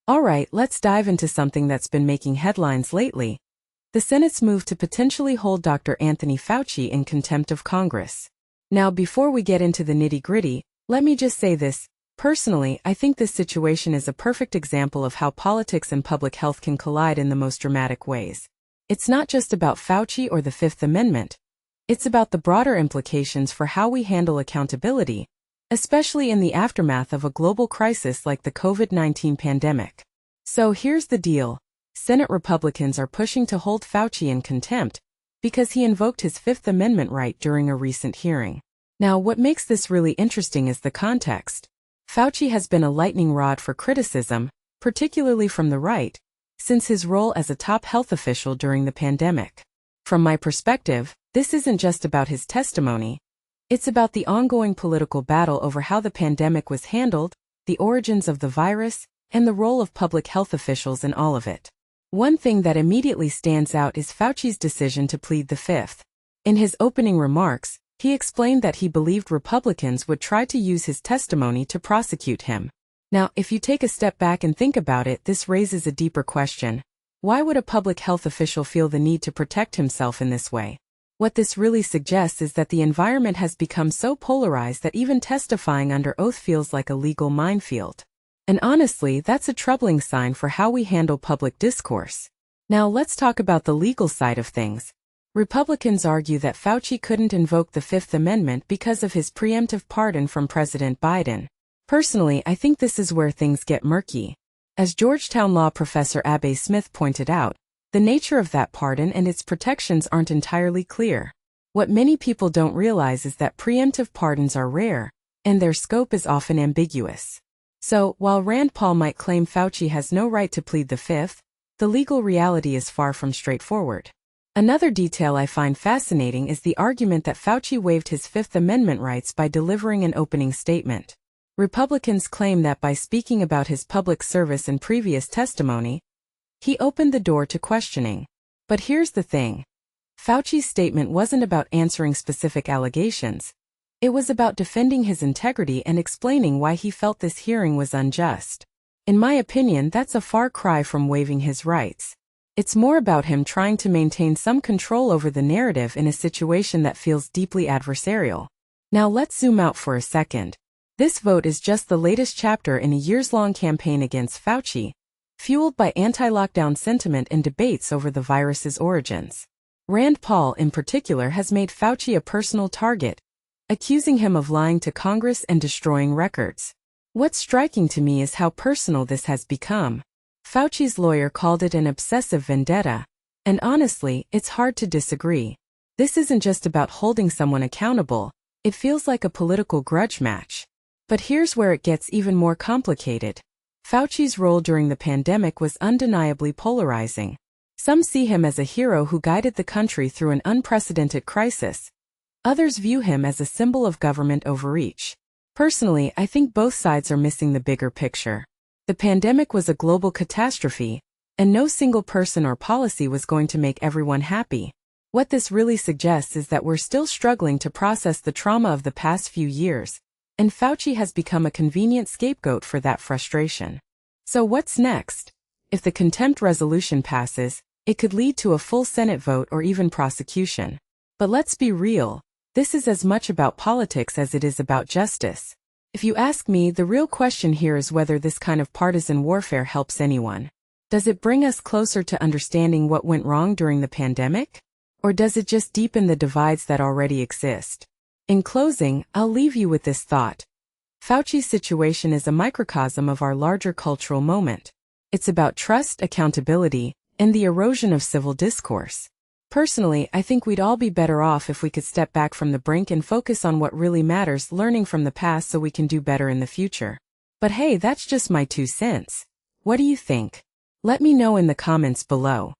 Alright, let's dive into something that's been making headlines lately. The Senate's move to potentially hold Dr. Anthony Fauci in contempt of Congress. Now, before we get into the nitty-gritty, let me just say this. Personally, I think this situation is a perfect example of how politics and public health can collide in the most dramatic ways. It's not just about Fauci or the Fifth Amendment. It's about the broader implications for how we handle accountability, especially in the aftermath of a global crisis like the COVID-19 pandemic. So here's the deal. Senate Republicans are pushing to hold Fauci in contempt because he invoked his Fifth Amendment right during a recent hearing. Now, what makes this really interesting is the context. Fauci has been a lightning rod for criticism, particularly from the right, since his role as a top health official during the pandemic. From my perspective, this isn't just about his testimony. It's about the ongoing political battle over how the pandemic was handled, the origins of the virus, and the role of public health officials in all of it. One thing that immediately stands out is Fauci's decision to plead the Fifth. In his opening remarks, he explained that he believed Republicans would try to use his testimony to prosecute him. Now, if you take a step back and think about it, this raises a deeper question. Why would a public health official feel the need to protect himself in this way? What this really suggests is that the environment has become so polarized that even testifying under oath feels like a legal minefield. And honestly, that's a troubling sign for how we handle public discourse. Now let's talk about the legal side of things. Republicans argue that Fauci couldn't invoke the Fifth Amendment because of his preemptive pardon from President Biden. Personally, I think this is where things get murky. As Georgetown law professor Abe Smith pointed out, the nature of that pardon and its protections aren't entirely clear. What many people don't realize is that preemptive pardons are rare, and their scope is often ambiguous. So, while Rand Paul might claim Fauci has no right to plead the Fifth, the legal reality is far from straightforward. Another detail I find fascinating is the argument that Fauci waived his Fifth Amendment rights by delivering an opening statement. Republicans claim that by speaking about his public service in previous testimony, he opened the door to questioning. But here's the thing. Fauci's statement wasn't about answering specific allegations. It was about defending his integrity and explaining why he felt this hearing was unjust. In my opinion, that's a far cry from waiving his rights. It's more about him trying to maintain some control over the narrative in a situation that feels deeply adversarial. Now let's zoom out for a second. This vote is just the latest chapter in a years-long campaign against Fauci, fueled by anti-lockdown sentiment and debates over the virus's origins. Rand Paul, in particular, has made Fauci a personal target, accusing him of lying to Congress and destroying records. What's striking to me is how personal this has become. Fauci's lawyer called it an obsessive vendetta, and honestly, it's hard to disagree. This isn't just about holding someone accountable, it feels like a political grudge match. But here's where it gets even more complicated. Fauci's role during the pandemic was undeniably polarizing. Some see him as a hero who guided the country through an unprecedented crisis. Others view him as a symbol of government overreach. Personally, I think both sides are missing the bigger picture. The pandemic was a global catastrophe, and no single person or policy was going to make everyone happy. What this really suggests is that we're still struggling to process the trauma of the past few years, and Fauci has become a convenient scapegoat for that frustration. So what's next? If the contempt resolution passes, it could lead to a full Senate vote or even prosecution. But let's be real, this is as much about politics as it is about justice. If you ask me, the real question here is whether this kind of partisan warfare helps anyone. Does it bring us closer to understanding what went wrong during the pandemic? Or does it just deepen the divides that already exist? In closing, I'll leave you with this thought. Fauci's situation is a microcosm of our larger cultural moment. It's about trust, accountability, and the erosion of civil discourse. Personally, I think we'd all be better off if we could step back from the brink and focus on what really matters, learning from the past so we can do better in the future. But hey, that's just my 2 cents. What do you think? Let me know in the comments below.